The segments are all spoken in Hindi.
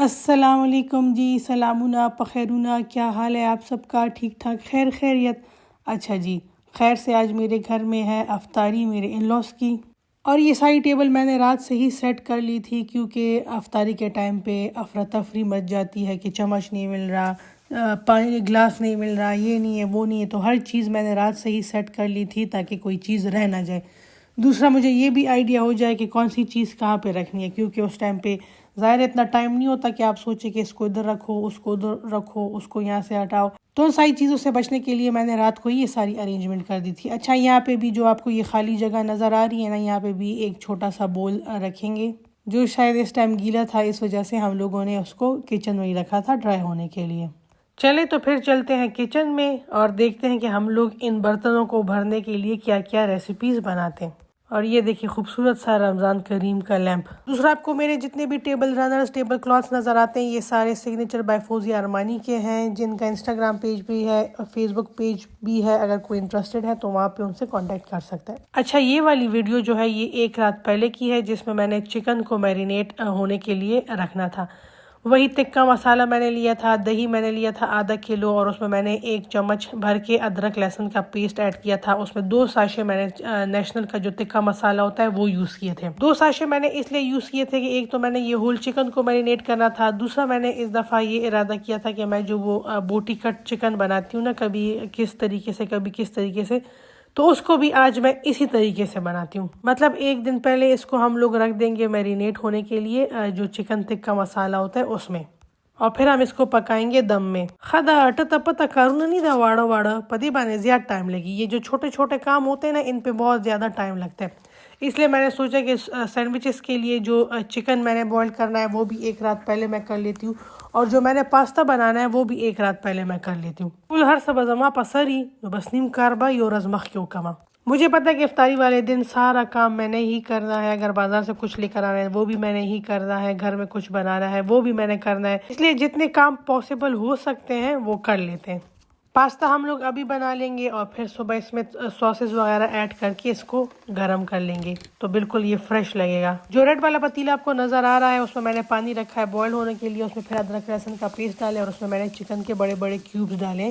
अस्सलाम वालेकुम जी, सलामुना पखैरुना, क्या हाल है आप सबका? ठीक ठाक, खैर खैरियत। अच्छा जी, खैर से आज मेरे घर में है अफ्तारी मेरे इन लॉस की। और ये सारी टेबल मैंने रात से ही सेट कर ली थी क्योंकि अफ्तारी के टाइम पे अफरा तफरी मच जाती है कि चम्मच नहीं मिल रहा, पानी गिलास नहीं मिल रहा, ये नहीं है वो नहीं है। तो हर चीज़ मैंने रात से ही सेट कर ली थी ताकि कोई चीज़ रह ना जाए। दूसरा मुझे ये भी आइडिया हो जाए कि कौन सी चीज़ कहाँ पे रखनी है, क्योंकि उस टाइम पे ज़ाहिर इतना टाइम नहीं होता कि आप सोचें कि इसको इधर रखो, उसको उधर रखो, उसको यहाँ से हटाओ। तो उन सारी चीज़ों से बचने के लिए मैंने रात को ही ये सारी अरेंजमेंट कर दी थी। अच्छा, यहाँ पे भी जो आपको ये खाली जगह नज़र आ रही है ना, यहाँ पे भी एक छोटा सा बोल रखेंगे जो शायद इस टाइम गीला था, इस वजह से हम लोगों ने उसको किचन में ही रखा था ड्राई होने के लिए। चले तो फिर चलते हैं किचन में और देखते हैं कि हम लोग इन बर्तनों को भरने के लिए क्या क्या रेसिपीज़ बनाते हैं। और ये देखिए खूबसूरत सा रमज़ान करीम का लैंप। दूसरा, आपको मेरे जितने भी टेबल रनर्स, टेबल क्लॉथ्स नज़र आते हैं, ये सारे सिग्नेचर बाय फौजिया अरमानी के हैं, जिनका इंस्टाग्राम पेज भी है और फेसबुक पेज भी है। अगर कोई इंटरेस्टेड है तो वहाँ पे उनसे कांटेक्ट कर सकता है। अच्छा, ये वाली वीडियो जो है ये एक रात पहले की है, जिसमें मैंने चिकन को मैरिनेट होने के लिए रखना था। वही तिक्का मसाला मैंने लिया था, दही मैंने लिया था आधा किलो, और उसमें मैंने 1 चम्मच भर के अदरक लहसुन का पेस्ट ऐड किया था। उसमें 2 साशे मैंने नेशनल का जो तिक्का मसाला होता है वो यूज़ किए थे। 2 साशे मैंने इसलिए यूज़ किए थे कि एक तो मैंने ये होल चिकन को मैरिनेट करना था, दूसरा मैंने इस दफ़ा ये इरादा किया था कि मैं जो वो बोटी कट चिकन बनाती हूँ ना, कभी किस तरीके से कभी किस तरीके से, तो उसको भी आज मैं इसी तरीके से बनाती हूँ। मतलब एक दिन पहले इसको हम लोग रख देंगे मैरिनेट होने के लिए जो चिकन टिक्का मसाला होता है उसमें, और फिर हम इसको पकाएंगे दम में। खदा अट पता करूँ नहीं था वाड़ा वाड़ा पति बाने ज़्यादा टाइम लगी। ये जो छोटे छोटे काम होते हैं ना, इन पे बहुत ज़्यादा टाइम लगता है। इसलिए मैंने सोचा कि सैंडविचेस के लिए जो चिकन मैंने बॉईल करना है वो भी एक रात पहले मैं कर लेती हूँ, और जो मैंने पास्ता बनाना है वो भी एक रात पहले मैं कर लेती हूँ। कुल हर सबज़मा पसरी बस नीम कारबाई और रजमख क्यों कमा। मुझे पता है कि इफ्तारी वाले दिन सारा काम मैंने ही करना है। अगर बाजार से कुछ लेकर आना है वो भी मैंने ही करना है, घर में कुछ बनाना है वो भी मैंने करना है, इसलिए जितने काम पॉसिबल हो सकते हैं वो कर लेते हैं। पास्ता हम लोग अभी बना लेंगे और फिर सुबह इसमें सॉसेस वगैरह ऐड करके इसको गरम कर लेंगे, तो बिल्कुल ये फ्रेश लगेगा। जो रेड वाला पतीला आपको नज़र आ रहा है उसमें मैंने पानी रखा है बॉयल होने के लिए। उसमें फिर अदरक लहसुन का पेस्ट डाले और उसमें मैंने चिकन के बड़े बड़े क्यूब्स डाले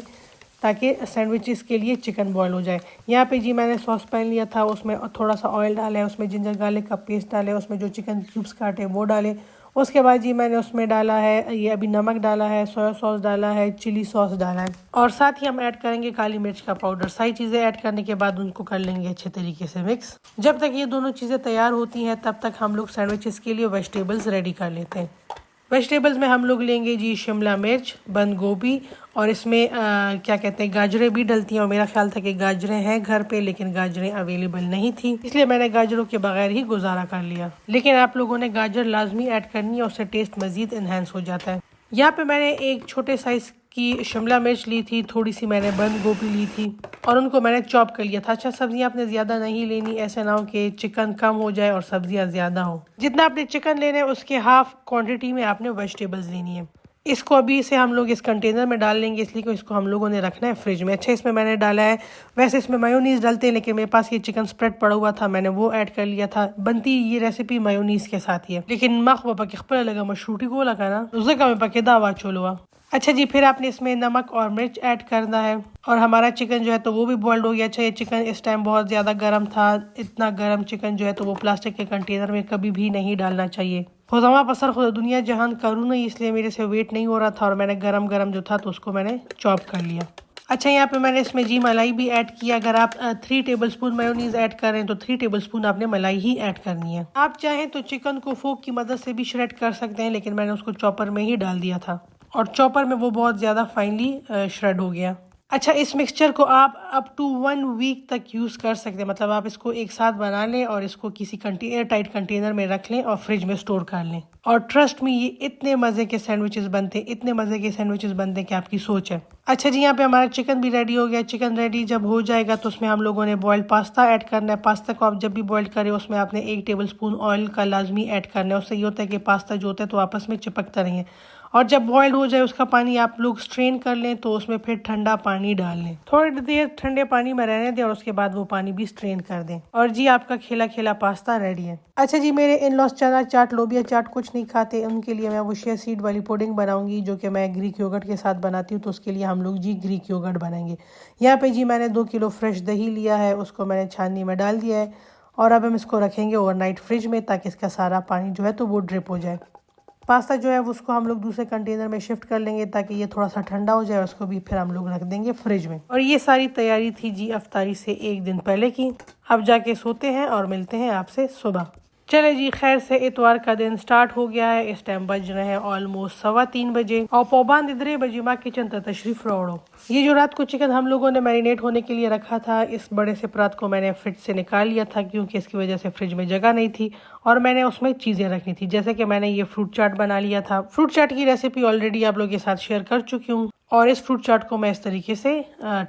ताकि सैंडविचेस के लिए चिकन बॉयल हो जाए। यहाँ पे जी मैंने सॉस पैन लिया था, उसमें थोड़ा सा ऑयल डाला है, उसमें जिंजर गार्लिक का पेस्ट डाले, उसमें जो चिकन क्यूब्स काटे वो डाले। उसके बाद जी मैंने उसमें डाला है ये अभी नमक डाला है, सोया सॉस डाला है, चिली सॉस डाला है, और साथ ही हम ऐड करेंगे काली मिर्च का पाउडर। सारी चीज़ें ऐड करने के बाद उनको कर लेंगे अच्छे तरीके से मिक्स। जब तक ये दोनों चीज़ें तैयार होती हैं तब तक हम लोग सैंडविचेस के लिए वेजिटेबल्स रेडी कर लेते हैं। वेजिटेबल्स में हम लोग लेंगे जी शिमला मिर्च, बंद गोभी, और इसमें क्या कहते हैं गाजरें भी डलती हैं, और मेरा ख्याल था कि गाजरें हैं घर पे लेकिन गाजरें अवेलेबल नहीं थी, इसलिए मैंने गाजरों के बगैर ही गुजारा कर लिया। लेकिन आप लोगों ने गाजर लाजमी ऐड करनी है, उससे टेस्ट मज़ीद इन्हेंस हो जाता है। यहाँ पे मैंने एक छोटे साइज़ की शिमला मिर्च ली थी, थोड़ी सी मैंने बंद गोभी ली थी और उनको मैंने चॉप कर लिया था। अच्छा, सब्जियां आपने ज़्यादा नहीं लेनी, ऐसे ना हो कि चिकन कम हो जाए और सब्जियां ज़्यादा हो। जितना आपने चिकन लेना है उसके हाफ क्वांटिटी में आपने वेजिटेबल्स लेनी है। इसको अभी से हम लोग इस कंटेनर में डाल लेंगे, इसलिए कि इसको हम लोगों ने रखना है फ्रिज में। अच्छा, इसमें मैंने डाला है, वैसे इसमें मायोनीज़ डालते हैं लेकिन मेरे पास ये चिकन स्प्रेड पड़ा हुआ था, मैंने वो ऐड कर लिया था। बनती ये रेसिपी मायोनीज़ के साथ ही है, लेकिन मख व पके खपल लगा मशरूटी को लगा ना उसका में पके दावा चोलवा। अच्छा जी, फिर आपने इसमें नमक और मिर्च ऐड करना है, और हमारा चिकन जो है तो वो भी बॉइल्ड हो गया। अच्छा, ये चिकन इस टाइम बहुत ज़्यादा गर्म था, इतना गर्म चिकन जो है तो वो प्लास्टिक के कंटेनर में कभी भी नहीं डालना चाहिए। खुदमा पसर खुद दुनिया जहान करूँ नहीं, इसलिए मेरे से वेट नहीं हो रहा था और मैंने गरम गरम जो था तो उसको मैंने चॉप कर लिया। अच्छा, यहाँ पे मैंने इसमें जी मलाई भी ऐड किया। अगर आप 3 टेबलस्पून मेयोनीज ऐड करें तो 3 टेबलस्पून आपने मलाई ही ऐड करनी है। आप चाहें तो चिकन को फोक की मदद से भी श्रेड कर सकते हैं, लेकिन मैंने उसको चॉपर में ही डाल दिया था और चॉपर में वो बहुत ज़्यादा फाइनली श्रेड हो गया। अच्छा, इस मिक्सचर को आप अप टू 1 वीक तक यूज़ कर सकते हैं। मतलब आप इसको एक साथ बना लें और इसको किसी एयर टाइट कंटेनर में रख लें और फ्रिज में स्टोर कर लें, और ट्रस्ट में ये इतने मज़े के सैंडविचेस बनते, इतने मज़े के सैंडविचेस बनते कि आपकी सोच है। अच्छा जी, यहाँ पे हमारा चिकन भी रेडी हो गया। चिकन रेडी जब हो जाएगा तो उसमें हम लोगों ने बॉइल्ड पास्ता ऐड करना है। पास्ता को आप जब भी बॉइल्ड करें उसमें आपने 1 टेबलस्पून ऑयल का लाजमी ऐड करना है। उससे ये होता है कि पास्ता जो होता है तो आपस में चिपकता नहीं है, और जब बॉयल हो जाए उसका पानी आप लोग स्ट्रेन कर लें, तो उसमें फिर ठंडा पानी डाल लें, थोड़ी देर ठंडे पानी में रहने दें और उसके बाद वो पानी भी स्ट्रेन कर दें। और जी आपका खिला खिला पास्ता रेडी है। अच्छा जी, मेरे इन लॉस चना चाट, लोबिया चाट कुछ नहीं खाते, उनके लिए मैं वो चिया सीड वाली पुडिंग बनाऊंगी जो कि मैं ग्रीक योगर्ट के साथ बनाती हूँ। तो उसके लिए हम लोग जी ग्रीक योगर्ट बनाएंगे। यहाँ पे जी मैंने 2 किलो फ्रेश दही लिया है, उसको मैंने छाननी में डाल दिया है और अब हम इसको रखेंगे ओवरनाइट फ्रिज में, ताकि इसका सारा पानी जो है तो वो ड्रिप हो जाए। पास्ता जो है उसको हम लोग दूसरे कंटेनर में शिफ्ट कर लेंगे ताकि ये थोड़ा सा ठंडा हो जाए, उसको भी फिर हम लोग रख देंगे फ्रिज में। और ये सारी तैयारी थी जी अफ्तारी से 1 दिन पहले की। अब जाके सोते हैं और मिलते हैं आपसे सुबह। चले जी, खैर से इतवार का दिन स्टार्ट हो गया है। इस टाइम बज रहे हैं ऑलमोस्ट 3:15 बजे और पौबान इधरे बजे माँ किचन तक तशरीफ रोड़ो। ये जो रात को चिकन हम लोगों ने मैरिनेट होने के लिए रखा था, इस बड़े से परात को मैंने फ्रिज से निकाल लिया था क्योंकि इसकी वजह से फ्रिज में जगह नहीं थी और मैंने उसमें चीज़ें रखनी थी। जैसे कि मैंने ये फ्रूट चाट बना लिया था। फ्रूट चाट की रेसिपी ऑलरेडी आप लोगों के साथ शेयर कर चुकी हूँ और इस फ्रूट चाट को मैं इस तरीके से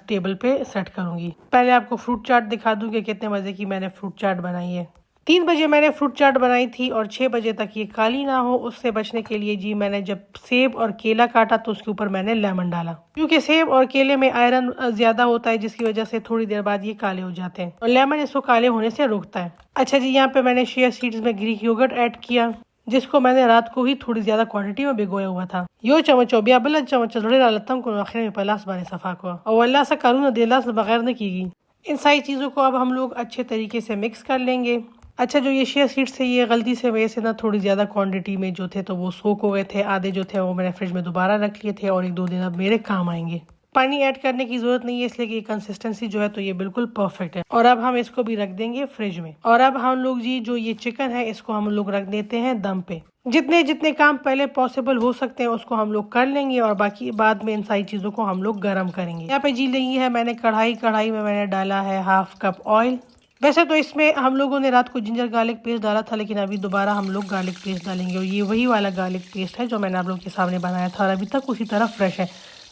टेबल पे सेट करूंगी। पहले आपको फ्रूट चाट दिखा दूं कि कितने मज़े की मैंने फ्रूट चाट बनाई है। 3 बजे मैंने फ्रूट चाट बनाई थी और 6 बजे तक ये काली ना हो उससे बचने के लिए जी मैंने जब सेब और केला काटा तो उसके ऊपर मैंने लेमन डाला, क्योंकि सेब और केले में आयरन ज्यादा होता है जिसकी वजह से थोड़ी देर बाद ये काले हो जाते हैं और लेमन इसको काले होने से रोकता है। अच्छा जी, यहाँ पे मैंने चिया सीड्स में ग्रीक योगर्ट ऐड किया जिसको मैंने रात को ही थोड़ी ज्यादा क्वांटिटी में भिगोया हुआ था। यो चमचो बिया बल्ला चमचो थोड़े डालता को आखिर में पलास बाने सफा को और अल्लाह से करूँ ना देला से बगैर न की। इन सारी चीज़ों को अब हम लोग अच्छे तरीके से मिक्स कर लेंगे। अच्छा, जो ये चिया सीड्स से ये गलती से वजह से ना थोड़ी ज़्यादा क्वांटिटी में जो थे तो वो सोक हो गए थे, आधे जो थे वो मैंने फ्रिज में दोबारा रख लिए थे और 1-2 दिन अब मेरे काम आएंगे। पानी ऐड करने की जरूरत नहीं है इसलिए कि कंसिस्टेंसी जो है तो ये बिल्कुल परफेक्ट है। और अब हम इसको भी रख देंगे फ्रिज में। और अब हम लोग जी जो ये चिकन है इसको हम लोग रख देते हैं दम पे। जितने जितने काम पहले पॉसिबल हो सकते हैं उसको हम लोग कर लेंगे और बाकी बाद में इन सारी चीज़ों को हम लोग गर्म करेंगे। यहाँ पे जी ली है मैंने कढ़ाई में मैंने डाला है 1/2 कप ऑयल। वैसे तो इसमें हम लोगों ने रात को जिंजर गार्लिक पेस्ट डाला था, लेकिन अभी दोबारा हम लोग गार्लिक पेस्ट डालेंगे और ये वही वाला गार्लिक पेस्ट है जो मैंने आप लोगों के सामने बनाया था और अभी तक उसी तरह फ्रेश है।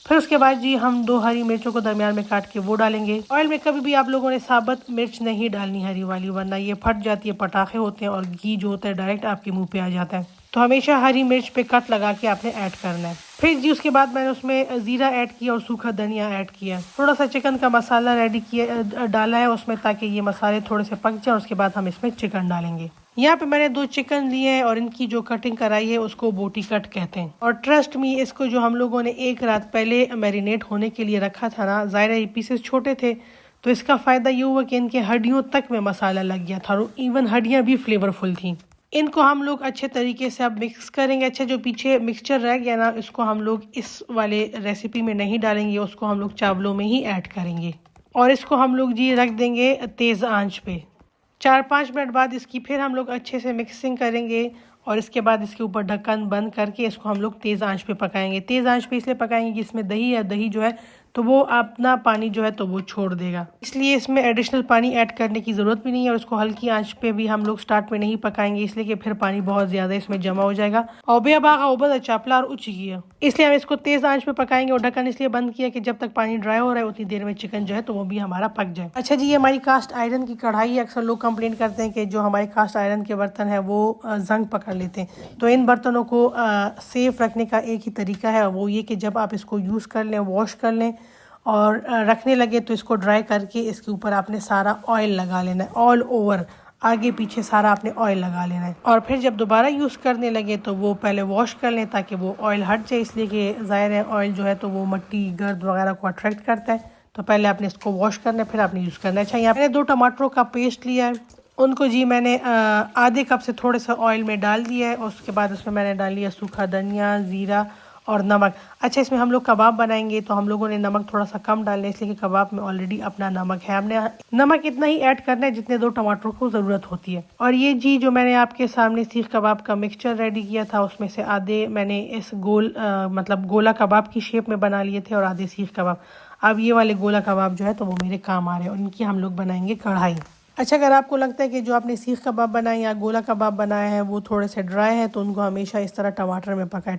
फिर उसके बाद जी हम 2 हरी मिर्चों को दरमियान में काट के वो डालेंगे। ऑयल में कभी भी आप लोगों ने साबुत मिर्च नहीं डालनी हरी वाली, वरना ये फट जाती है, पटाखे होते हैं और घी जो होता है डायरेक्ट आपके मुंह पे आ जाता है। तो हमेशा हरी मिर्च पे कट लगा के आपने ऐड करना है। फिर जी उसके बाद मैंने उसमें जीरा ऐड किया और सूखा धनिया ऐड किया। थोड़ा सा चिकन का मसाला रेडी किया डाला है उसमें ताकि ये मसाले थोड़े से पक जाए। उसके बाद हम इसमें चिकन डालेंगे। यहाँ पे मैंने 2 चिकन लिए हैं और इनकी जो कटिंग कराई है उसको बोटी कट कहते हैं। और ट्रस्ट मी, इसको जो हम लोगों ने 1 रात पहले मैरिनेट होने के लिए रखा था ना, ज़ाहिर है ये पीसेस छोटे थे तो इसका फ़ायदा ये हुआ कि इनके हड्डियों तक में मसाला लग गया था और इवन हड्डियाँ भी फ्लेवरफुल थी। इनको हम लोग अच्छे तरीके से अब मिक्स करेंगे। अच्छा, जो पीछे मिक्सचर रह गया ना इसको हम लोग इस वाले रेसिपी में नहीं डालेंगे, उसको हम लोग चावलों में ही ऐड करेंगे और इसको हम लोग जी रख देंगे तेज़ आंच पे। 4-5 मिनट बाद इसकी फिर हम लोग अच्छे से मिक्सिंग करेंगे और इसके बाद इसके ऊपर ढक्कन बंद करके इसको हम लोग तेज़ आंच पे पकाएंगे। तेज़ आंच पे इसलिए पकाएंगे कि इसमें दही है, दही जो है तो वो अपना पानी जो है तो वो छोड़ देगा, इसलिए इसमें एडिशनल पानी ऐड करने की ज़रूरत भी नहीं है। और इसको हल्की आंच पे भी हम लोग स्टार्ट में नहीं पकाएंगे इसलिए कि फिर पानी बहुत ज़्यादा इसमें जमा हो जाएगा और बेबागा उबल चापला और उच्च गया, इसलिए हम इसको तेज़ आंच पे पकाएंगे। और ढक्कन इसलिए बंद किया कि जब तक पानी ड्राई हो रहा है उतनी देर में चिकन जो है तो वो भी हमारा पक जाए। अच्छा जी, ये हमारी कास्ट आयरन की कढ़ाई है। अक्सर लोग कंप्लेन करते हैं कि जो हमारे कास्ट आयरन के बर्तन है वो जंग पकड़ लेते हैं। तो इन बर्तनों को सेफ रखने का एक ही तरीका है, वो ये कि जब आप इसको यूज़ कर लें, वॉश कर लें और रखने लगे तो इसको ड्राई करके इसके ऊपर आपने सारा ऑयल लगा लेना है। ऑल ओवर आगे पीछे सारा आपने ऑयल लगा लेना है और फिर जब दोबारा यूज़ करने लगे तो वो पहले वॉश कर लें ताकि वो ऑयल हट जाए, इसलिए कि ज़ाहिर है ऑयल जो है तो वो मिट्टी गर्द वगैरह को अट्रैक्ट करता है। तो पहले आपने इसको वॉश करना है फिर आपने यूज़ करना है। अच्छा, यहाँ मैंने 2 टमाटरों का पेस्ट लिया है, उनको जी मैंने आधे कप से थोड़े सा ऑयल में डाल दिया है और उसके बाद उसमें मैंने डाल लिया सूखा धनिया, ज़ीरा और नमक। अच्छा, इसमें हम लोग कबाब बनाएंगे तो हम लोगों ने नमक थोड़ा सा कम डालना है इसलिए कि कबाब में ऑलरेडी अपना नमक है। हमने नमक इतना ही ऐड करना है जितने 2 टमाटरों को ज़रूरत होती है। और ये जी जो मैंने आपके सामने सीख कबाब का मिक्सचर रेडी किया था उसमें से आधे मैंने इस मतलब गोला कबाब की शेप में बना लिए थे और आधे सीख कबाब। अब ये वाले गोला कबाब जो है तो वो मेरे काम आ रहे हैं और इनकी हम लोग बनाएंगे कढ़ाई। अच्छा, अगर आपको लगता है कि जो आपने सीख कबाब बनाए या गोला कबाब बनाए हैं वो थोड़े से ड्राई हैं तो उनको हमेशा इस तरह टमाटर में पकाएं।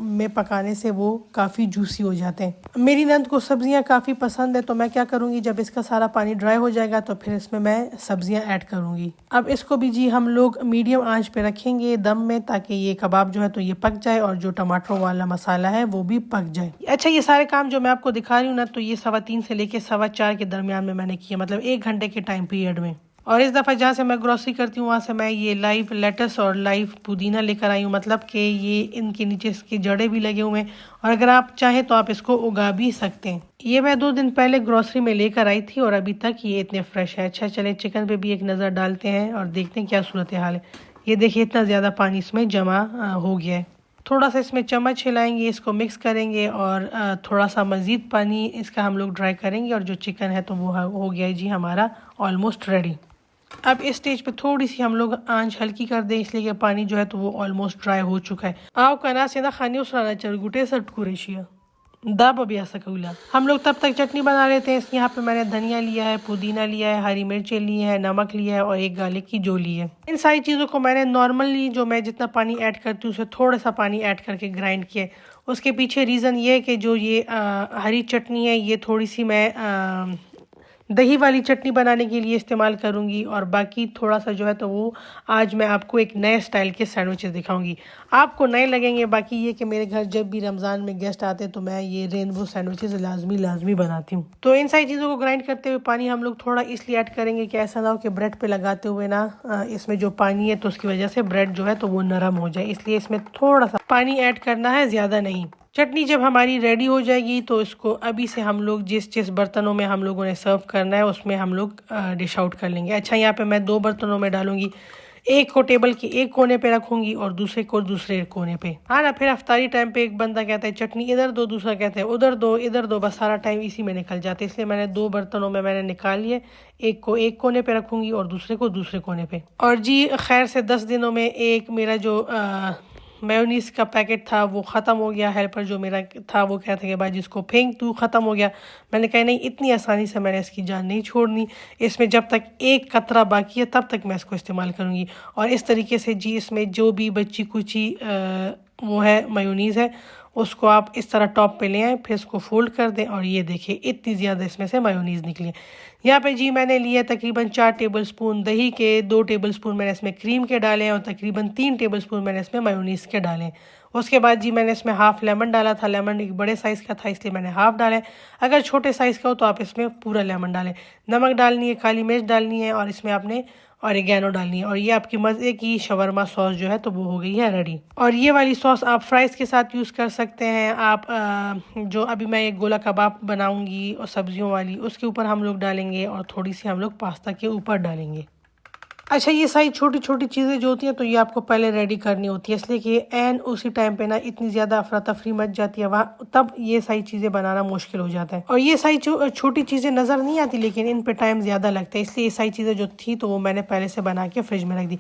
में पकाने से वो काफ़ी जूसी हो जाते हैं। मेरी नंद को सब्जियां काफ़ी पसंद है तो मैं क्या करूँगी, जब इसका सारा पानी ड्राई हो जाएगा तो फिर इसमें मैं सब्जियां ऐड करूँगी। अब इसको भी जी हम लोग मीडियम आँच पे रखेंगे दम में, ताकि ये कबाब जो है तो ये पक जाए और जो टमाटरों वाला मसाला है वो भी पक जाए। अच्छा, ये सारे काम जो मैं आपको दिखा रही हूँ ना, तो ये 3:15 से लेके 4:15 के दरमियान में मैंने किया, मतलब 1 घंटे के टाइम पीरियड में। और इस दफ़ा जहाँ से मैं ग्रोसरी करती हूँ वहाँ से मैं ये लाइव लेटस और लाइव पुदीना लेकर आई हूँ, मतलब कि ये इनके नीचे इसकी जड़ें भी लगे हुए हैं और अगर आप चाहें तो आप इसको उगा भी सकते हैं। ये मैं 2 दिन पहले ग्रोसरी में लेकर आई थी और अभी तक ये इतने फ्रेश है। अच्छा, चले चिकन पे भी एक नज़र डालते हैं और देखते हैं क्या सूरत हाल है। ये देखिए इतना ज़्यादा पानी इसमें जमा हो गया है। थोड़ा सा इसमें चम्मच हिलाएंगे, इसको मिक्स करेंगे और थोड़ा सा मज़ीद पानी इसका हम लोग ड्राई करेंगे और जो चिकन है तो वो हो गया है जी हमारा ऑलमोस्ट रेडी। अब इस स्टेज पे थोड़ी सी हम लोग आंच हल्की कर दें, इसलिए कि पानी जो है तो वो ऑलमोस्ट ड्राई हो चुका है। आओ कना से ना खाने उसराना चरगुटे सटकुरेशिया दाब अभी सकूला। हम लोग तब तक चटनी बना लेते हैं। यहाँ पे मैंने धनिया लिया है, पुदीना लिया है, हरी मिर्चें ली है, नमक लिया है और एक गार्लिक की जो ली है। इन सारी चीज़ों को मैंने नॉर्मली जो मैं जितना पानी ऐड करती हूँ उससे थोड़ा सा पानी ऐड करके ग्राइंड किया है। उसके पीछे रीज़न ये है कि जो ये हरी चटनी है ये थोड़ी सी मैं दही वाली चटनी बनाने के लिए इस्तेमाल करूंगी और बाकी थोड़ा सा जो है तो वो आज मैं आपको एक नए स्टाइल के सैंडविचेस दिखाऊंगी। आपको नए लगेंगे, बाकी ये कि मेरे घर जब भी रमज़ान में गेस्ट आते हैं तो मैं ये रेनबो सैंडविचेस लाजमी बनाती हूँ। तो इन सारी चीज़ों को ग्राइंड करते हुए पानी हम लोग थोड़ा इसलिए ऐड करेंगे कि ऐसा ना हो कि ब्रेड पे लगाते हुए ना इसमें जो पानी है तो उसकी वजह से ब्रेड जो है तो वो नरम हो जाए, इसलिए इसमें थोड़ा सा पानी ऐड करना है, ज़्यादा नहीं। चटनी जब हमारी रेडी हो जाएगी तो इसको अभी से हम लोग जिस जिस बर्तनों में हम लोगों ने सर्व करना है उसमें हम लोग डिश आउट कर लेंगे। अच्छा, यहाँ पे मैं 2 बर्तनों में डालूंगी, एक को टेबल के एक कोने पे रखूंगी और दूसरे को दूसरे कोने पे। हाँ ना, फिर अफ्तारी टाइम पे एक बंदा कहता है चटनी इधर दो, दूसरा कहता है उधर दो, इधर दो, बस सारा टाइम इसी में निकल जाता है। इसलिए मैंने 2 बर्तनों में मैंने निकाल लिए, एक को एक कोने पे रखूंगी और दूसरे को दूसरे कोने पे। और जी खैर से 10 दिनों में एक मेरा जो मेयोनीज का पैकेट था वो ख़त्म हो गया। हेल्पर जो मेरा था वो कहता कि भाई जिसको फेंक तू, ख़त्म हो गया। मैंने कहा नहीं, इतनी आसानी से मैंने इसकी जान नहीं छोड़नी, इसमें जब तक एक कतरा बाकी है तब तक मैं इसको इस्तेमाल करूँगी। और इस तरीके से जी इसमें जो भी बची कुची वो है मेयोनीज़ है उसको आप इस तरह टॉप पे ले आएँ, फिर इसको फोल्ड कर दें और ये देखिए इतनी ज़्यादा इसमें से मेयोनीज़ निकली है। यहाँ पे जी मैंने लिया तकरीबन 4 टेबलस्पून दही के, 2 टेबलस्पून मैंने इसमें क्रीम के डाले हैं और तकरीबन 3 टेबलस्पून मैंने इसमें मेयोनीज़ के डाले हैं। उसके बाद जी मैंने इसमें हाफ़ लेमन डाला था, लेमन एक बड़े साइज़ का था इसलिए मैंने हाफ़ डाला है। अगर छोटे साइज़ का हो तो आप इसमें पूरा लेमन डालें। नमक डालनी है, काली मिर्च डालनी है और इसमें आपने ऑरिगेनो डालनी है और ये आपकी मज़े की शवरमा सॉस जो है तो वो हो गई है रेडी। और ये वाली सॉस आप फ्राइज़ के साथ यूज़ कर सकते हैं। आप जो अभी मैं एक गोला कबाब बनाऊंगी और सब्जियों वाली उसके ऊपर हम लोग डालेंगे और थोड़ी सी हम लोग पास्ता के ऊपर डालेंगे। अच्छा, ये सारी छोटी छोटी चीज़ें जो होती हैं तो ये आपको पहले रेडी करनी होती है, इसलिए कि एन उसी टाइम पे ना इतनी ज़्यादा अफरा तफरी मच जाती है वहाँ, तब ये सारी चीज़ें बनाना मुश्किल हो जाता है। और ये सारी छोटी चीज़ें नज़र नहीं आती लेकिन इन पे टाइम ज़्यादा लगता है, इसलिए ये सारी चीज़ें जो थी तो वो मैंने पहले से बना के फ्रिज में रख दी।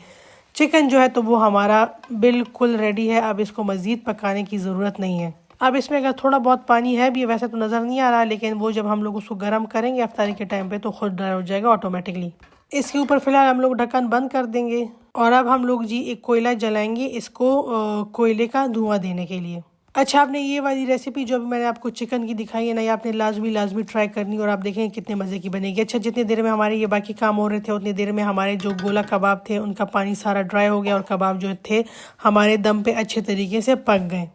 चिकन जो है तो वो हमारा बिल्कुल रेडी है, अब इसको मज़ीद पकाने की ज़रूरत नहीं है। अब इसमें अगर थोड़ा बहुत पानी है भी, वैसे तो नज़र नहीं आ रहा, लेकिन वो जब हम लोग उसको गर्म करेंगे अफ्तारी के टाइम पे तो खुद ड्राई हो जाएगा ऑटोमेटिकली। इसके ऊपर फिलहाल हम लोग ढक्कन बंद कर देंगे और अब हम लोग जी एक कोयला जलाएंगे इसको कोयले का धुआं देने के लिए। अच्छा, आपने ये वाली रेसिपी जो अभी मैंने आपको चिकन की दिखाई है ना, ये आपने लाजमी ट्राई करनी और आप देखेंगे कितने मज़े की बनेगी। अच्छा, जितनी देर में हमारे ये बाकी काम हो रहे थे उतनी देर में हमारे जो गोला कबाब थे उनका पानी सारा ड्राई हो गया और कबाब जो थे हमारे दम पे अच्छे तरीके से पक गए।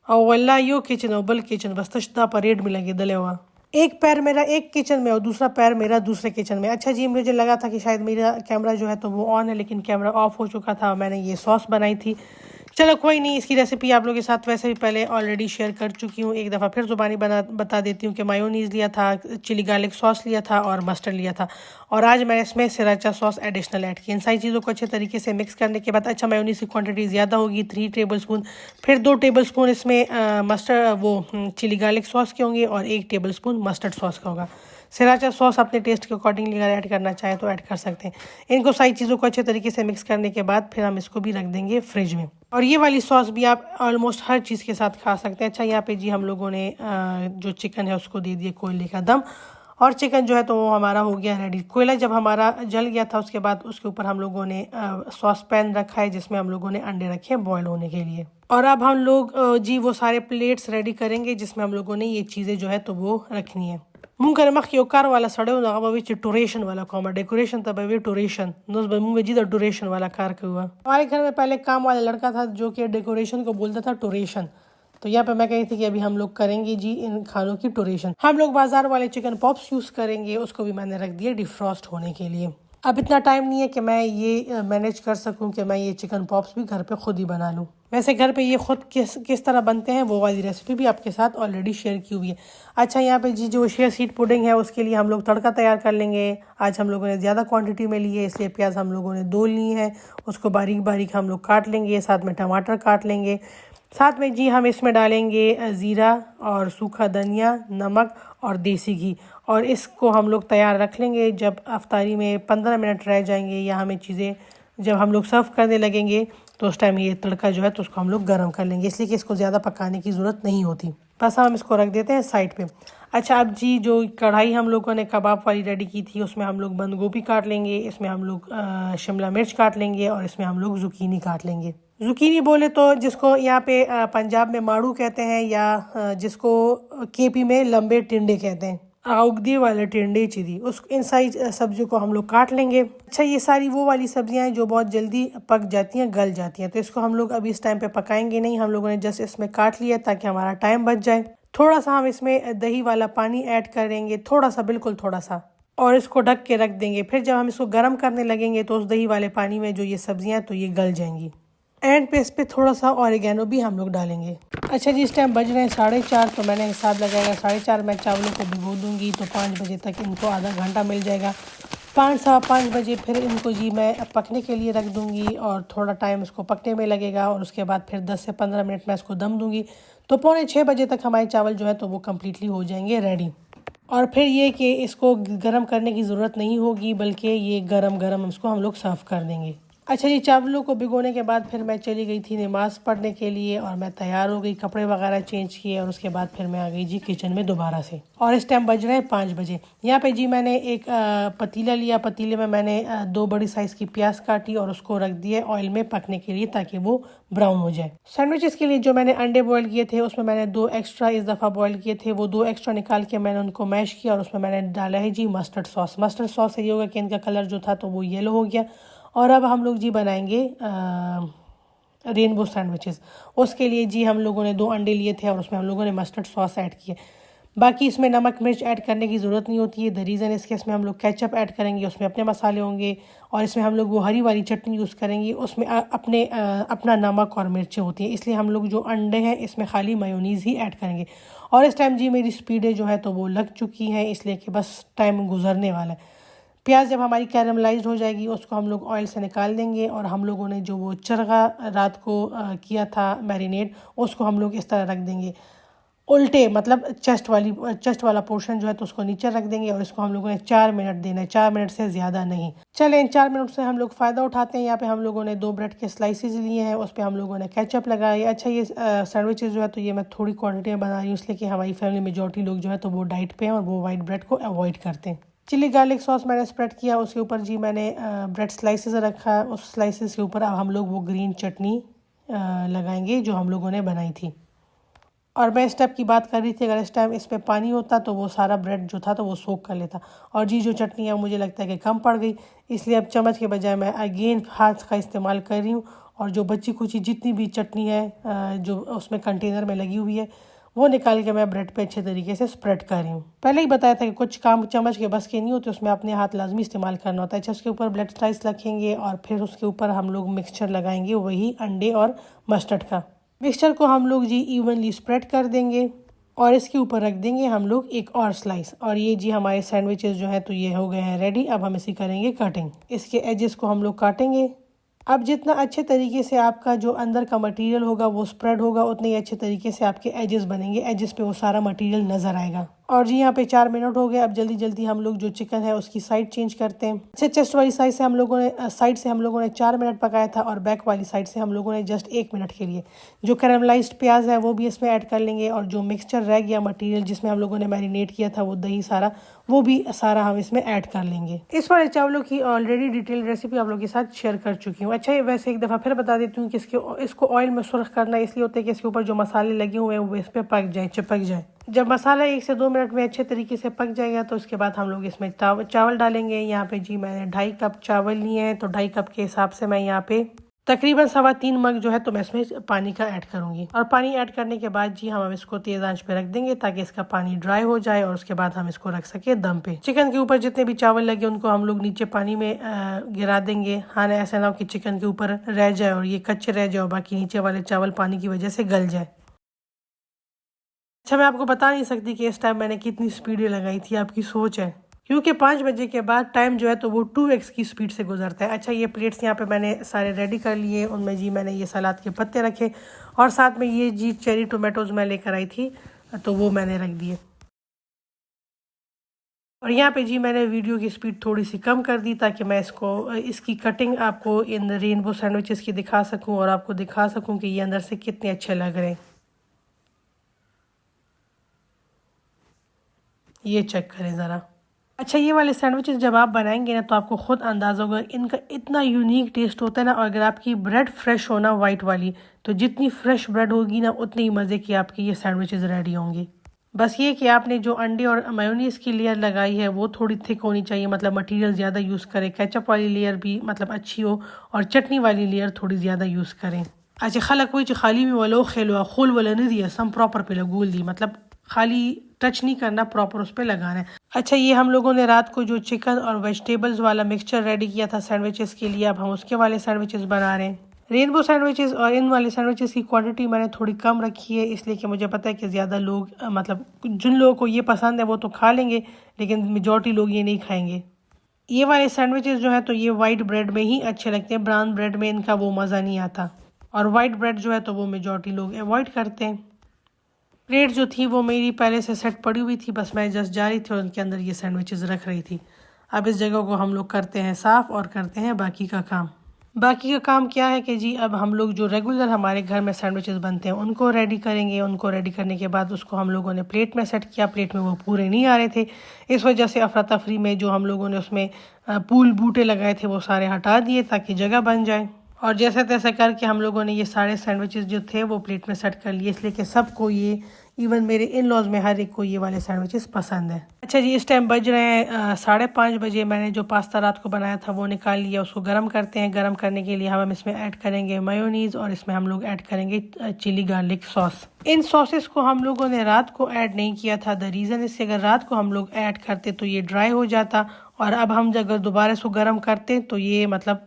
और वल्ला यो किचन और बल किचन बस तश्ता परेड में लगे दले हुआ, एक पैर मेरा एक किचन में और दूसरा पैर मेरा दूसरे किचन में। अच्छा जी, मुझे लगा था कि शायद मेरा कैमरा जो है तो वो ऑन है लेकिन कैमरा ऑफ हो चुका था। मैंने ये सॉस बनाई थी, चलो कोई नहीं, इसकी रेसिपी आप लोगों के साथ वैसे भी पहले ऑलरेडी शेयर कर चुकी हूँ। एक दफ़ा फिर ज़ुबानी बता देती हूँ कि मायोनीज़ लिया था, चिली गार्लिक सॉस लिया था और मस्टर्ड लिया था और आज मैंने इसमें सिराचा सॉस एडिशनल ऐड की। इन सारी चीज़ों को अच्छे तरीके से मिक्स करने के बाद, अच्छा मायोनीज़ की क्वांटिटी ज़्यादा होगी 3 टेबलस्पून, फिर 2 टेबलस्पून इसमें चिली गार्लिक सॉस के होंगे और 1 टेबलस्पून मस्टर्ड सॉस का होगा। सिराचा सॉस अपने टेस्ट के अकॉर्डिंगली अगर ऐड करना चाहें तो ऐड कर सकते हैं। इनको सारी चीज़ों को अच्छे तरीके से मिक्स करने के बाद फिर हम इसको भी रख देंगे फ्रिज में। और ये वाली सॉस भी आप ऑलमोस्ट हर चीज़ के साथ खा सकते हैं। अच्छा, यहाँ पे जी हम लोगों ने जो चिकन है उसको दे दिए कोयले का दम और चिकन जो है तो वो हमारा हो गया रेडी। कोयला जब हमारा जल गया था उसके बाद उसके ऊपर हम लोगों ने सॉस पैन रखा है जिसमें हम लोगों ने अंडे रखे हैं बॉयल होने के लिए। और अब हम लोग जी वो सारे प्लेट्स रेडी करेंगे जिसमें हम लोगों ने ये चीज़ें जो है तो वो रखनी है। मुंकर मख यो कार वाला सड़े हो टूरेशन वाला कॉमा डेकोरेशन तब वे टूरेशन मुंगे जी टूरेशन वाला कार के हुआ। हमारे घर में पहले काम वाला लड़का था जो कि डेकोरेशन को बोलता था टूरेशन। तो यहाँ पे मैं कही थी कि अभी हम लोग करेंगे जी इन खानों की टूरेशन। हम लोग बाजार वाले चिकन पॉप्स यूज़ करेंगे, उसको भी मैंने रख दिया डिफ्रॉस्ट होने के लिए। अब इतना टाइम नहीं है कि मैं ये मैनेज कर सकूं कि मैं ये चिकन पॉप्स भी घर पे खुद ही बना लूं। वैसे घर पे ये खुद किस तरह बनते हैं वो वाली रेसिपी भी आपके साथ ऑलरेडी शेयर की हुई है। अच्छा, यहाँ पे जी जो शेयर सीड पुडिंग है उसके लिए हम लोग तड़का तैयार कर लेंगे। आज हम लोगों ने ज़्यादा क्वांटिटी में ली है इसलिए प्याज हम लोगों ने 2 ली है, उसको बारीक बारीक हम लोग काट लेंगे। साथ में टमाटर काट लेंगे। साथ में जी हम इसमें डालेंगे ज़ीरा और सूखा धनिया, नमक और देसी घी, और इसको हम लोग तैयार रख लेंगे। जब अफ्तारी में 15 मिनट रह जाएंगे या हमें चीज़ें जब हम लोग सर्व करने लगेंगे तो उस टाइम ये तड़का जो है तो उसको हम लोग गर्म कर लेंगे, इसलिए कि इसको ज़्यादा पकाने की ज़रूरत नहीं होती। बस हम इसको रख देते हैं साइड पे। अच्छा, अब जी जो कढ़ाई हम लोगों ने कबाब वाली रेडी की थी उसमें हम लोग बंद गोभी काट लेंगे, इसमें हम लोग शिमला मिर्च काट लेंगे और इसमें हम लोग जुकीनी काट लेंगे। जुकीनी बोले तो जिसको यहाँ पे पंजाब में माड़ू कहते हैं या जिसको केपी में लंबे टिंडे कहते हैं, उगदी वाले टिंडे चिरी, उस इन सारी सब्जियों को हम लोग काट लेंगे। अच्छा, ये सारी वो वाली सब्जियां हैं जो बहुत जल्दी पक जाती हैं, गल जाती हैं, तो इसको हम लोग अभी इस टाइम पे पकाएंगे नहीं। हम लोगों ने जस्ट इसमें काट लिया ताकि हमारा टाइम बच जाए। थोड़ा सा हम इसमें दही वाला पानी ऐड करेंगे, थोड़ा सा, बिल्कुल थोड़ा सा, और इसको ढक के रख देंगे। फिर जब हम इसको गर्म करने लगेंगे तो उस दही वाले पानी में जो ये सब्जियां तो ये गल जाएंगी। एंड पे इस पर थोड़ा सा ऑरिगेनो भी हम लोग डालेंगे। अच्छा जी, इस टाइम बज रहे हैं 4:30, तो मैंने हिसाब लगाया 4:30 मैं चावलों को भिगो दूंगी तो 5 बजे तक इनको आधा घंटा मिल जाएगा। 5 सवा 5 बजे फिर इनको जी मैं पकने के लिए रख दूंगी और थोड़ा टाइम इसको पकने में लगेगा और उसके बाद फिर 10 से 15 मिनट मैं इसको दम दूंगी। तो 5:45 बजे तक हमारे चावल जो है तो वो कम्प्लीटली हो जाएंगे रेडी। और फिर ये कि इसको गर्म करने की ज़रूरत नहीं होगी, बल्कि ये गरम गरम इसको हम लोग सर्व कर देंगे। अच्छा जी, चावलों को भिगोने के बाद फिर मैं चली गई थी नमाज़ पढ़ने के लिए और मैं तैयार हो गई, कपड़े वगैरह चेंज किए और उसके बाद फिर मैं आ गई जी किचन में दोबारा से। और इस टाइम बज रहे हैं 5 बजे। यहाँ पे जी मैंने एक पतीला लिया, पतीले में मैंने 2 बड़ी साइज़ की प्याज काटी और उसको रख दिया ऑयल में पकने के लिए ताकि वो ब्राउन हो जाए। सैंडविचेस के लिए जो मैंने अंडे बॉयल किए थे उसमें मैंने 2 एक्स्ट्रा इस दफ़ा बॉयल किए थे, वो 2 एक्स्ट्रा निकाल के मैंने उनको मैश किया और उसमें मैंने डाला है जी मस्टर्ड सॉस। मस्टर्ड सॉस से ये होगा कि इनका कलर जो था तो वो येलो हो गया। और अब हम लोग जी बनाएंगे रेनबो सैंडविचेस। उसके लिए जी हम लोगों ने 2 अंडे लिए थे और उसमें हम लोगों ने मस्टर्ड सॉस ऐड किए। बाकी इसमें नमक मिर्च ऐड करने की ज़रूरत नहीं होती है। द रीज़न इसके इसमें हम लोग केचप ऐड करेंगे, उसमें अपने मसाले होंगे और इसमें हम लोग वो हरी वाली चटनी यूज़ करेंगे, उसमें अपना नमक और मिर्चें होती हैं। इसलिए हम लोग जो अंडे हैं इसमें खाली मेयोनीज़ ही ऐड करेंगे। और इस टाइम जी मेरी स्पीडें जो है तो वो लग चुकी हैं, इसलिए कि बस टाइम गुजरने वाला है। प्याज जब हमारी कैरमलाइज्ड हो जाएगी उसको हम लोग ऑयल से निकाल देंगे और हम लोगों ने जो वो चरगा रात को किया था मैरिनेट, उसको हम लोग इस तरह रख देंगे उल्टे, मतलब चेस्ट वाला पोर्शन जो है तो उसको नीचे रख देंगे और इसको हम लोगों ने 4 मिनट देना है, 4 मिनट से ज़्यादा नहीं। चलें, इन 4 मिनट से हम लोग फ़ायदा उठाते हैं। यहाँ पे हम लोगों ने 2 ब्रेड के स्लाइसेस लिए हैं, उस पर हम लोगों ने केचप लगाई। अच्छा, ये सैंडविचेस जो है तो ये मैं थोड़ी क्वान्टिटी में बना रही हूँ इसलिए कि हमारी फैमिली मेजॉरिटी लोग जो है तो वो डाइट पे हैं और वो वाइट ब्रेड को अवॉइड करते हैं। चिली गार्लिक सॉस मैंने स्प्रेड किया, उसके ऊपर जी मैंने ब्रेड स्लाइसेस रखा, उस स्लाइसेस के ऊपर अब हम लोग वो ग्रीन चटनी लगाएंगे जो हम लोगों ने बनाई थी। और मैं इस टाइप की बात कर रही थी, अगर इस टाइम इस पर पानी होता तो वो सारा ब्रेड जो था तो वो सोक कर लेता। और जी जो चटनी है मुझे लगता है कि कम पड़ गई, इसलिए अब चम्मच के बजाय मैं अगेन हाथ का इस्तेमाल कर रही हूँ और जो बची कुची जितनी भी चटनी है जो उसमें कंटेनर में लगी हुई है वो निकाल के मैं ब्रेड पे अच्छे तरीके से स्प्रेड कर रही हूँ। पहले ही बताया था कि कुछ काम चम्मच के बस के नहीं होते, उसमें अपने हाथ लाजमी इस्तेमाल करना होता है। अच्छा, उसके ऊपर ब्रेड स्लाइस रखेंगे और फिर उसके ऊपर हम लोग मिक्सचर लगाएंगे, वही अंडे और मस्टर्ड का। मिक्सचर को हम लोग जी इवनली स्प्रेड कर देंगे और इसके ऊपर रख देंगे हम लोग एक और स्लाइस। और ये जी हमारे सैंडविचेस जो है तो ये हो गए हैं रेडी। अब हम इसी करेंगे कटिंग, इसके एजेस को हम लोग काटेंगे। अब जितना अच्छे तरीके से आपका जो अंदर का मटेरियल होगा वो स्प्रेड होगा, उतने ही अच्छे तरीके से आपके एजेस बनेंगे, एजेस पे वो सारा मटेरियल नज़र आएगा। और जी यहाँ पे 4 मिनट हो गए। अब जल्दी जल्दी हम लोग जो चिकन है उसकी साइड चेंज करते हैं। अच्छा, चेस्ट वाली साइड से हम लोगों ने 4 मिनट पकाया था और बैक वाली साइड से हम लोगों ने जस्ट 1 मिनट के लिए। जो कैरामलाइज्ड प्याज है वो भी इसमें ऐड कर लेंगे, और जो मिक्सचर रह गया मटेरियल जिसमें हम लोगों ने मैरिनेट किया था वो दही सारा, वो भी सारा हम इसमें ऐड कर लेंगे। इस वाले चावलों की ऑलरेडी डिटेल रेसिपी आप लोगों के साथ शेयर कर चुकी हूँ। अच्छा, वैसे एक दफ़ा फिर बता देती हूँ कि इसको ऑयल में सुर्ख करना इसलिए होता है कि इसके ऊपर जो मसाले लगे हुए हैं वो इस पर पक जाए, चिपक जाए। जब मसाला 1 से 2 मिनट में अच्छे तरीके से पक जाएगा तो उसके बाद हम लोग इसमें चावल डालेंगे। यहाँ पे जी मैंने 2.5 कप चावल लिए हैं, तो 2.5 कप के हिसाब से मैं यहाँ पे तकरीबन 3.25 मग जो है तो मैं इसमें पानी का ऐड करूंगी। और पानी ऐड करने के बाद जी हम इसको तेज आंच पे रख देंगे ताकि इसका पानी ड्राई हो जाए, और उसके बाद हम इसको रख सके दम पे। चिकन के ऊपर जितने भी चावल लगे उनको हम लोग नीचे पानी में गिरा देंगे। हाँ, ऐसा ना हो कि चिकन के ऊपर रह जाए और ये कच्चे रह जाए, बाकी नीचे वाले चावल पानी की वजह से गल जाए। अच्छा, मैं आपको बता नहीं सकती कि इस टाइम मैंने कितनी स्पीड लगाई थी, आपकी सोच है, क्योंकि 5 बजे के बाद टाइम जो है तो वो 2x की स्पीड से गुजरता है। अच्छा, ये प्लेट्स यहाँ पे मैंने सारे रेडी कर लिए। उनमें जी मैंने ये सलाद के पत्ते रखे, और साथ में ये जी चेरी टोमेटोज मैं लेकर आई थी तो वो मैंने रख दिए। और यहाँ पे जी मैंने वीडियो की स्पीड थोड़ी सी कम कर दी ताकि मैं इसकी कटिंग आपको इन रेनबो सैंडविचेस की दिखा सकूँ, और आपको दिखा सकूँ कि ये अंदर से कितने अच्छे लग रहे हैं। ये चेक करें ज़रा। अच्छा, ये वाले सैंडविचेस जब आप बनाएंगे ना तो आपको खुद अंदाज़ा होगा, इनका इतना यूनिक टेस्ट होता है ना। और अगर आपकी ब्रेड फ्रेश हो ना, वाइट वाली, तो जितनी फ्रेश ब्रेड होगी ना उतनी ही मज़े की आपकी ये सैंडविचेस रेडी होंगी। बस ये कि आपने जो अंडे और मेयोनीज की लेयर लगाई है वो थोड़ी थिक होनी चाहिए, मतलब मटेरियल ज़्यादा यूज़ करें। केचप वाली लेयर भी मतलब अच्छी हो, और चटनी वाली लेयर थोड़ी ज़्यादा यूज़ करें। अच्छा, खलक वही खाली में वालो खेलो खोल वाला नहीं दिया, सम प्रॉपर पे लगोल दी, मतलब खाली टच नहीं करना, प्रॉपर उस पर लगाना है। अच्छा, ये हम लोगों ने रात को जो चिकन और वेजिटेबल्स वाला मिक्सचर रेडी किया था सैंडविचेस के लिए, अब हम उसके वाले सैंडविचेस बना रहे हैं। रेनबो सैंडविचेस और इन वाले सैंडविचेस की क्वांटिटी मैंने थोड़ी कम रखी है, इसलिए कि मुझे पता है कि ज़्यादा लोग मतलब जिन लोगों को ये पसंद है वो तो खा लेंगे, लेकिन मेजॉरिटी लोग ये नहीं खाएंगे। ये वाले सैंडविचेस जो है तो ये वाइट ब्रेड में ही अच्छे लगते हैं, ब्राउन ब्रेड में इनका वो मज़ा नहीं आता, और वाइट ब्रेड जो है तो वो मेजॉरिटी लोग अवॉइड करते हैं। प्लेट जो थी वो मेरी पहले से सेट पड़ी हुई थी, बस मैं जस्ट जा रही थी और उनके अंदर ये सैंडविचेस रख रही थी। अब इस जगह को हम लोग करते हैं साफ़ और करते हैं बाकी का काम। बाकी का काम क्या है कि जी अब हम लोग जो रेगुलर हमारे घर में सैंडविचेस बनते हैं उनको रेडी करेंगे। उनको रेडी करने के बाद उसको हम लोगों ने प्लेट में सेट किया। प्लेट में वो पूरे नहीं आ रहे थे, इस वजह से अफरा तफरी में जो हम लोगों ने उसमें फूल बूटे लगाए थे वो सारे हटा दिए ताकि जगह बन जाए। और जैसे तैसे करके हम लोगों ने ये सारे सैंडविचेस जो थे वो प्लेट में सेट कर लिए, इसलिए कि सबको ये, इवन मेरे इन लॉज में हर एक को ये वाले सैंडविचेस पसंद है। अच्छा जी, इस टाइम बज रहे हैं 5:30 बजे। मैंने जो पास्ता रात को बनाया था वो निकाल लिया, उसको गर्म करते हैं। गर्म करने के लिए हम इसमें ऐड करेंगे मेयोनीज, और इसमें हम लोग ऐड करेंगे चिली गार्लिक सॉस। इन सॉसेस को हम लोगों ने रात को ऐड नहीं किया था। द रीज़न इससे, अगर रात को हम लोग ऐड करते तो ये ड्राई हो जाता, और अब हम अगर दोबारा इसको गर्म करते तो ये मतलब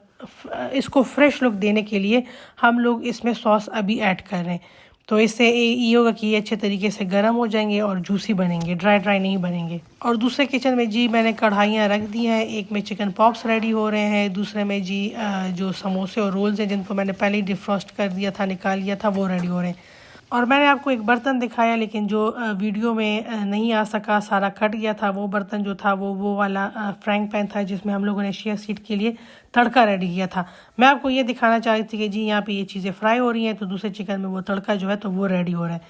इसको फ्रेश लुक देने के लिए हम लोग इसमें सॉस अभी ऐड कर रहे हैं। तो इससे ये होगा कि ये अच्छे तरीके से गर्म हो जाएंगे और जूसी बनेंगे, ड्राई नहीं बनेंगे। और दूसरे किचन में जी मैंने कढ़ाइयाँ रख दी हैं। एक में चिकन पॉप्स रेडी हो रहे हैं, दूसरे में जी जो समोसे और रोल्स हैं जिनको मैंने पहले ही डिफ्रॉस्ट कर दिया था, निकाल लिया था, वो रेडी हो रहे हैं। और मैंने आपको एक बर्तन दिखाया लेकिन जो वीडियो में नहीं आ सका, सारा कट गया था। वो बर्तन जो था वो वाला फ्राइंग पैन था जिसमें हम लोगों ने चिया सीड के लिए तड़का रेडी किया था। मैं आपको ये दिखाना चाह रही थी कि जी यहाँ पे ये चीज़ें फ्राई हो रही हैं, तो दूसरे चिकन में वो तड़का जो है तो वो रेडी हो रहा है।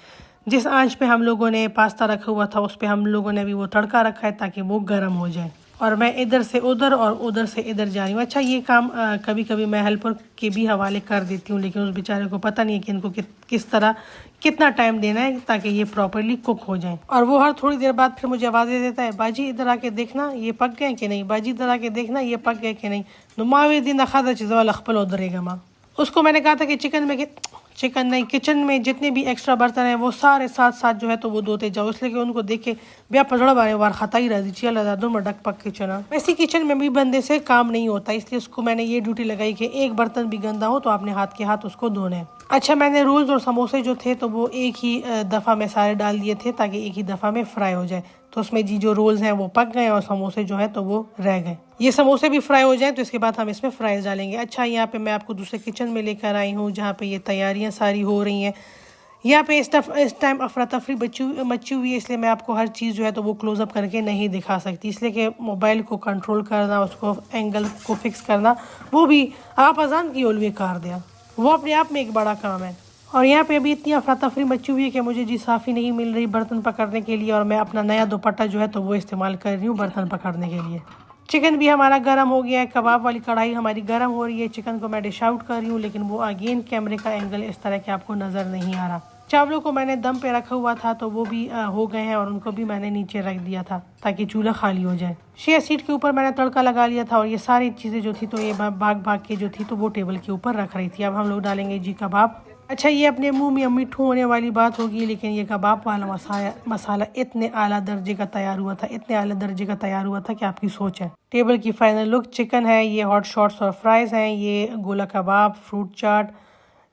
जिस आंच पे हम लोगों ने पास्ता रखा हुआ था उस पर हम लोगों ने भी वो तड़का रखा है ताकि वो गर्म हो जाए। और मैं इधर से उधर और उधर से इधर जा रही हूँ। अच्छा, ये काम कभी कभी मैं हेल्पर के भी हवाले कर देती हूँ, लेकिन उस बेचारे को पता नहीं है कि इनको किस तरह कितना टाइम देना है ताकि ये प्रॉपर्ली कुक हो जाए। और वो हर थोड़ी देर बाद फिर मुझे आवाज़ दे देता है, बाजी इधर आके देखना ये पक गए कि नहीं, बाजी इधर आके देखना ये पक गए कि नहीं। नुमावे दिन खादा चीज़ वाला खपल उधरेगा माँ। उसको मैंने कहा था कि चिकन नहीं, किचन में जितने भी एक्स्ट्रा बर्तन हैं वो सारे साथ साथ जो है तो वो धोते जाओ, इसलिए कि उनको देख के ब्याह पजड़ा बारे वार खाता ही रही चिया लगा दो मडक पक किचन। वैसे किचन में भी बंदे से काम नहीं होता, इसलिए उसको मैंने ये ड्यूटी लगाई कि एक बर्तन भी गंदा हो तो आपने हाथ के हाथ उसको धोने हैं। अच्छा, मैंने रोल्स और समोसे जो थे तो वो एक ही दफ़ा में सारे डाल दिए थे ताकि एक ही दफ़ा में फ्राई हो जाए। तो उसमें जी जो रोल्स हैं वो पक गए और समोसे जो है तो वो रह गए। ये समोसे भी फ्राई हो जाए तो इसके बाद हम इसमें फ्राइज डालेंगे। अच्छा, यहाँ पे मैं आपको दूसरे किचन में लेकर आई हूँ जहाँ पे ये तैयारियाँ सारी हो रही हैं। यहाँ पे इस टाइम अफरा तफरी मची हुई है, इसलिए मैं आपको हर चीज़ जो है तो वो क्लोज़अप करके नहीं दिखा सकती, इसलिए कि मोबाइल को कंट्रोल करना, उसको एंगल को फिक्स करना, वो भी आप अजान की ओलवी कार दिया, वो अपने आप में एक बड़ा काम है। और यहाँ पे अभी इतनी अफरा तफरी मची हुई है कि मुझे जी साफ़ी नहीं मिल रही बर्तन पकड़ने के लिए, और मैं अपना नया दुपट्टा जो है तो वो इस्तेमाल कर रही हूँ बर्तन पकड़ने के लिए। चिकन भी हमारा गर्म हो गया है, कबाब वाली कढ़ाई हमारी गर्म हो रही है, चिकन को मैं डिश आउट कर रही हूँ, लेकिन वो अगेन कैमरे का एंगल इस तरह के आपको नज़र नहीं आ रहा। चावलों को मैंने दम पे रखा हुआ था तो वो भी हो गए हैं, और उनको भी मैंने नीचे रख दिया था ताकि चूल्हा खाली हो जाए। शेयर सीट के ऊपर मैंने तड़का लगा लिया था, और ये सारी चीज़ें जो थी तो ये भाग भाग के जो थी तो वो टेबल के ऊपर रख रही थी। अब हम लोग डालेंगे जी कबाब। अच्छा, ये अपने मुंह में मिठू होने वाली बात होगी, लेकिन ये कबाब वाला मसाला इतने आला दर्जे का तैयार हुआ था, इतने आला दर्जे का तैयार हुआ था कि आपकी सोच है। टेबल की फाइनल लुक चिकन है, ये हॉट शॉट्स और फ्राइज़ हैं, ये गोला कबाब, फ्रूट चाट,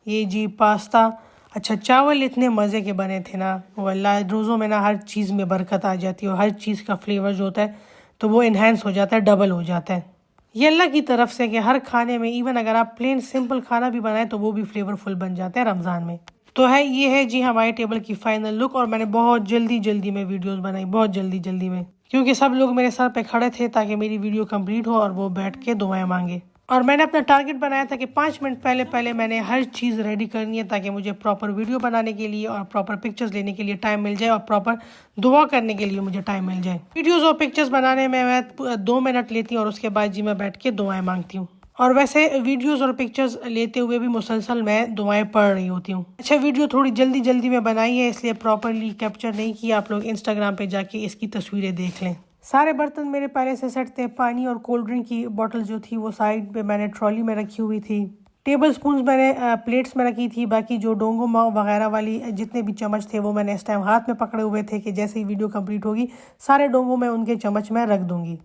ये जी पास्ता। अच्छा, चावल इतने मज़े के बने थे ना, वल्लाह रोज़ों में ना हर चीज़ में बरकत आ जाती है, और हर चीज़ का फ्लेवर जो होता है तो वो इन्हेंस हो जाता है, डबल हो जाता है। ये अल्लाह की तरफ से कि हर खाने में, इवन अगर आप प्लेन सिंपल खाना भी बनाएं तो वो भी फ्लेवरफुल बन जाता है रमज़ान में। तो है ये है जी हमारे टेबल की फाइनल लुक, और मैंने बहुत जल्दी में वीडियोस बनाई, बहुत जल्दी में, क्योंकि सब लोग मेरे सर पे खड़े थे ताकि मेरी वीडियो कंप्लीट हो और वो बैठ के दुआएं मांगे। और मैंने अपना टारगेट बनाया था कि 5 मिनट पहले मैंने हर चीज़ रेडी करनी है ताकि मुझे प्रॉपर वीडियो बनाने के लिए और प्रॉपर पिक्चर्स लेने के लिए टाइम मिल जाए, और प्रॉपर दुआ करने के लिए मुझे टाइम मिल जाए। वीडियोस और पिक्चर्स बनाने में मैं 2 मिनट लेती हूँ, और उसके बाद जी मैं बैठ के दुआएं मांगती हूँ। और वैसे वीडियोस और पिक्चर्स लेते हुए भी मुसलसल मैं दुआएं पढ़ रही होती हूँ। अच्छा, वीडियो थोड़ी जल्दी में बनाई है, इसलिए प्रॉपरली कैप्चर नहीं किया। आप लोग इंस्टाग्राम पे जाके इसकी तस्वीरें देख लें। सारे बर्तन मेरे पहले से सेट थे। पानी और कोल्ड ड्रिंक की बोतल जो थी वो साइड पे मैंने ट्रॉली में रखी हुई थी। टेबल स्पून्स मैंने प्लेट्स में रखी थी। बाकी जो डोंगो वगैरह वाली जितने भी चम्मच थे वो मैंने इस टाइम हाथ में पकड़े हुए थे कि जैसे ही वीडियो कंप्लीट होगी सारे डोंगो में उनके चम्मच में रख दूंगी।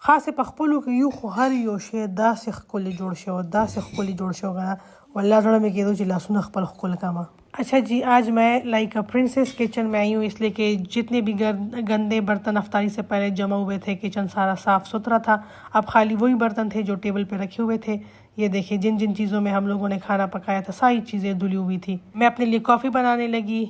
खास पखपुलू की यू हर योशे दासिख कोली जोड़ होगा वल्ला जोड़ा में कह दो चिल्ला सुन खपल खुल कामा। अच्छा जी, आज मैं लाइक प्रिंसेस किचन में आई हूँ, इसलिए कि जितने भी गंदे बर्तन अफ्तारी से पहले जमा हुए थे, किचन सारा साफ़ सुथरा था। अब खाली वही बर्तन थे जो टेबल पे रखे हुए थे। ये देखिए, जिन जिन चीज़ों में हम लोगों ने खाना पकाया था सारी चीज़ें धुली हुई थी। मैं अपने लिए कॉफ़ी बनाने लगी,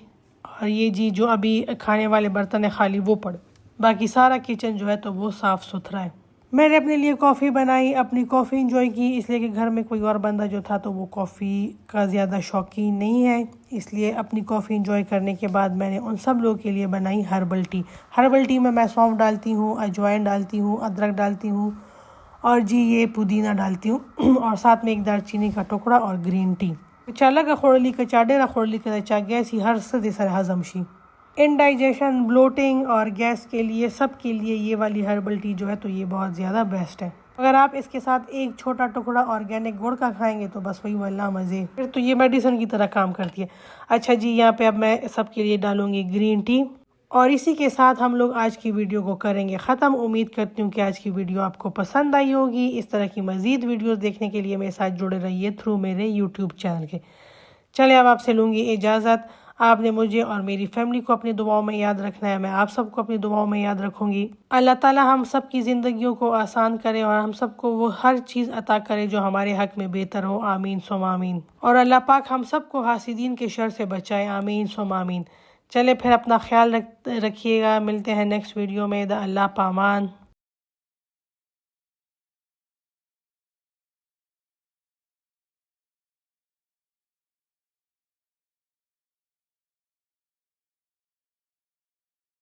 और ये जी जो अभी खाने वाले बर्तन है खाली वो पड़े, बाकी सारा किचन जो है तो वो साफ़ सुथरा है। मैंने अपने लिए कॉफ़ी बनाई, अपनी कॉफ़ी इंजॉय की, इसलिए कि घर में कोई और बंदा जो था तो वो कॉफ़ी का ज़्यादा शौकीन नहीं है, इसलिए अपनी कॉफ़ी इंजॉय करने के बाद मैंने उन सब लोगों के लिए बनाई हर्बल टी। हर्बल टी में मैं सौंफ डालती हूँ, अजवाइन डालती हूँ, अदरक डालती हूँ, और जी ये पुदीना डालती हूँ, और साथ में एक दालचीनी का टुकड़ा और ग्रीन टी। चाला का खोड़ली का चाडेरा खोड़ली का चा गैस ही हर सद सर हजमशी इनडाइजेशन, ब्लोटिंग और गैस के लिए, सब के लिए ये वाली हर्बल टी जो है तो ये बहुत ज़्यादा बेस्ट है। अगर आप इसके साथ एक छोटा टुकड़ा ऑर्गेनिक गुड़ का खाएंगे तो बस वही वल्ला मज़े, फिर तो ये मेडिसिन की तरह काम करती है। अच्छा जी, यहाँ पे अब मैं सबके लिए डालूंगी ग्रीन टी, और इसी के साथ हम लोग आज की वीडियो को करेंगे ख़त्म। उम्मीद करती हूँ कि आज की वीडियो आपको पसंद आई होगी। इस तरह की मज़ीद वीडियोज़ देखने के लिए मेरे साथ जुड़े रहिए थ्रू मेरे यूट्यूब चैनल के। चले, अब आपसे लूँगी इजाज़त। आपने मुझे और मेरी फैमिली को अपनी दुआओं में याद रखना है, मैं आप सबको अपनी दुआओं में याद रखूँगी। अल्लाह ताला हम सब की ज़िंदगियों को आसान करे, और हम सबको वो हर चीज़ अता करे जो हमारे हक़ में बेहतर हो। आमीन सुम आमीन। और अल्लाह पाक हम सबको हासिदीन के शर से बचाए। आमीन सुम आमीन। चले फिर, अपना ख्याल रखिएगा। मिलते हैं नेक्स्ट वीडियो में। अल्लाह पामान।